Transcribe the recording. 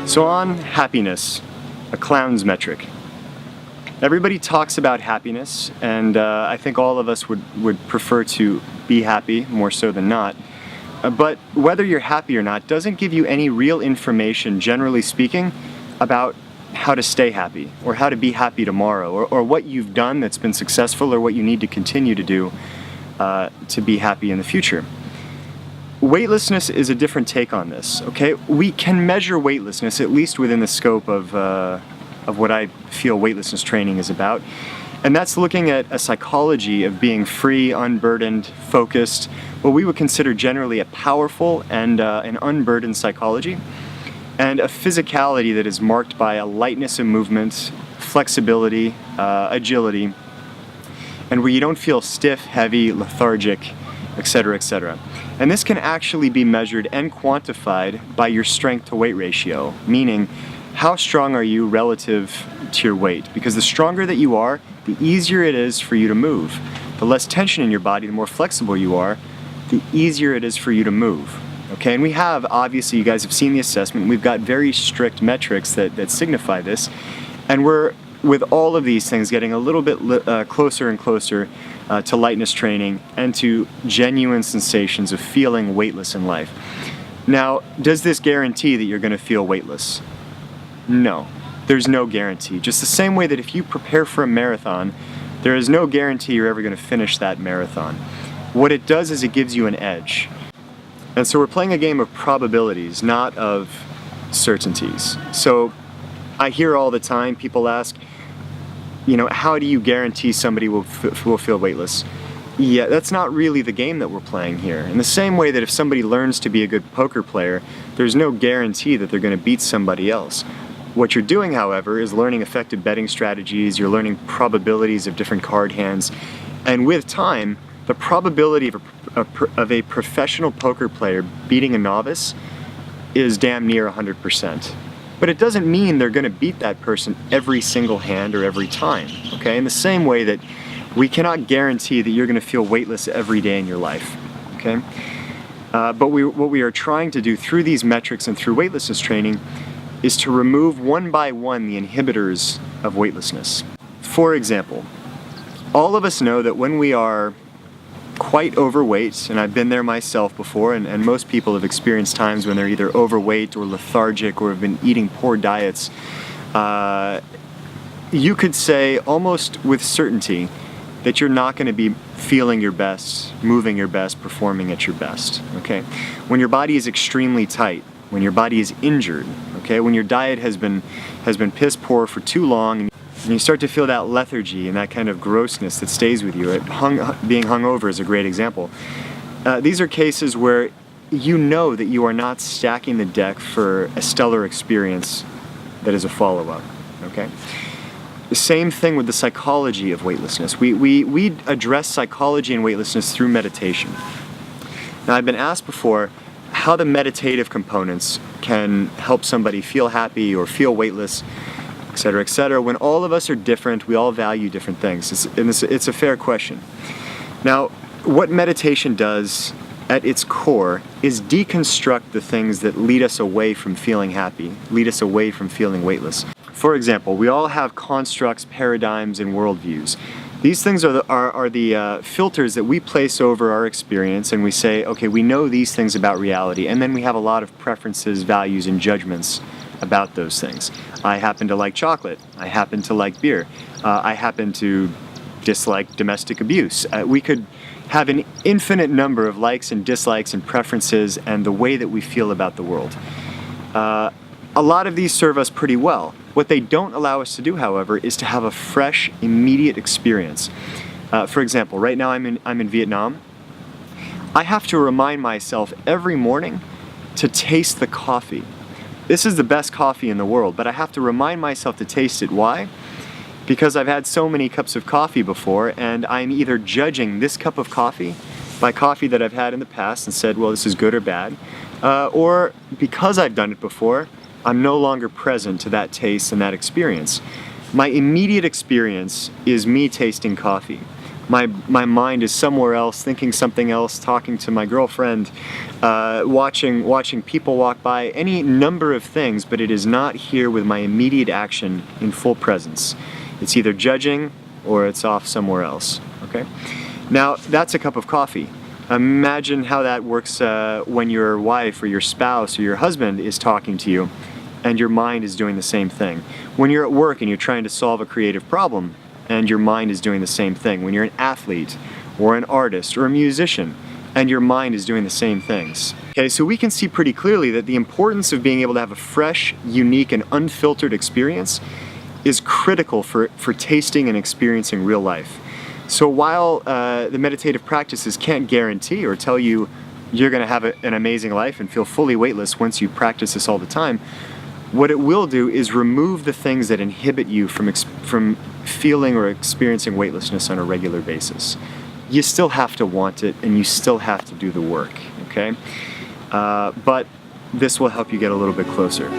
So on happiness, a clown's metric. Everybody talks about happiness, and I think all of us would prefer to be happy more so than not. But whether you're happy or not doesn't give you any real information, generally speaking, about how to stay happy or how to be happy tomorrow, or what you've done that's been successful or what you need to continue to do to be happy in the future. Weightlessness is a different take on this, okay? We can measure weightlessness, at least within the scope of what I feel weightlessness training is about. And that's looking at a psychology of being free, unburdened, focused, what we would consider generally a powerful and an unburdened psychology, and a physicality that is marked by a lightness of movement, flexibility, agility, and where you don't feel stiff, heavy, lethargic, etc., etc. And this can actually be measured and quantified by your strength to weight ratio, meaning how strong are you relative to your weight? Because the stronger that you are, the easier it is for you to move. The less tension in your body, the more flexible you are, the easier it is for you to move. Okay, and we have, obviously, you guys have seen the assessment, we've got very strict metrics that signify this, and we're, with all of these things, getting a little bit closer and closer to lightness training and to genuine sensations of feeling weightless in life. Now, does this guarantee that you're going to feel weightless? No, there's no guarantee. Just the same way that if you prepare for a marathon, there is no guarantee you're ever going to finish that marathon. What it does is it gives you an edge. And so we're playing a game of probabilities, not of certainties. So I hear all the time people ask, you know, how do you guarantee somebody will feel weightless? Yeah, that's not really the game that we're playing here. In the same way that if somebody learns to be a good poker player, there's no guarantee that they're going to beat somebody else. What you're doing, however, is learning effective betting strategies, you're learning probabilities of different card hands, and with time, the probability of a professional poker player beating a novice is damn near 100%. But it doesn't mean they're going to beat that person every single hand or every time, okay? In the same way that we cannot guarantee that you're going to feel weightless every day in your life, okay? But what we are trying to do through these metrics and through weightlessness training is to remove one by one the inhibitors of weightlessness. For example, all of us know that when we are quite overweight, and I've been there myself before, and most people have experienced times when they're either overweight or lethargic or have been eating poor diets, you could say almost with certainty that you're not going to be feeling your best, moving your best, performing at your best, okay? When your body is extremely tight, when your body is injured, okay? When your diet has been piss poor for too long, and you start to feel that lethargy and that kind of grossness that stays with you. Being hungover is a great example. These are cases where you know that you are not stacking the deck for a stellar experience that is a follow-up, okay? The same thing with the psychology of weightlessness. We address psychology and weightlessness through meditation. Now, I've been asked before how the meditative components can help somebody feel happy or feel weightless, etc., etc. When all of us are different, we all value different things. It's a fair question. Now, what meditation does at its core is deconstruct the things that lead us away from feeling happy, lead us away from feeling weightless. For example, we all have constructs, paradigms, and worldviews. These things are the filters that we place over our experience, and we say, okay, we know these things about reality, and then we have a lot of preferences, values, and judgments about those things. I happen to like chocolate. I happen to like beer. I happen to dislike domestic abuse. We could have an infinite number of likes and dislikes and preferences and the way that we feel about the world. A lot of these serve us pretty well. What they don't allow us to do, however, is to have a fresh, immediate experience. For example, right now I'm in Vietnam. I have to remind myself every morning to taste the coffee. This is the best coffee in the world, but I have to remind myself to taste it. Why? Because I've had so many cups of coffee before, and I'm either judging this cup of coffee by coffee that I've had in the past and said, well, this is good or bad, or because I've done it before, I'm no longer present to that taste and that experience. My immediate experience is me tasting coffee. my mind is somewhere else, thinking something else, talking to my girlfriend, watching people walk by, any number of things, but it is not here with my immediate action in full presence. It's either judging or it's off somewhere else, okay? Now, that's a cup of coffee. Imagine how that works when your wife or your spouse or your husband is talking to you and your mind is doing the same thing. When you're at work and you're trying to solve a creative problem and your mind is doing the same thing. When you're an athlete or an artist or a musician and your mind is doing the same things. Okay, so we can see pretty clearly that the importance of being able to have a fresh, unique, and unfiltered experience is critical for tasting and experiencing real life. So while the meditative practices can't guarantee or tell you you're going to have an amazing life and feel fully weightless once you practice this all the time, what it will do is remove the things that inhibit you from feeling or experiencing weightlessness on a regular basis. You still have to want it and you still have to do the work, okay? But this will help you get a little bit closer.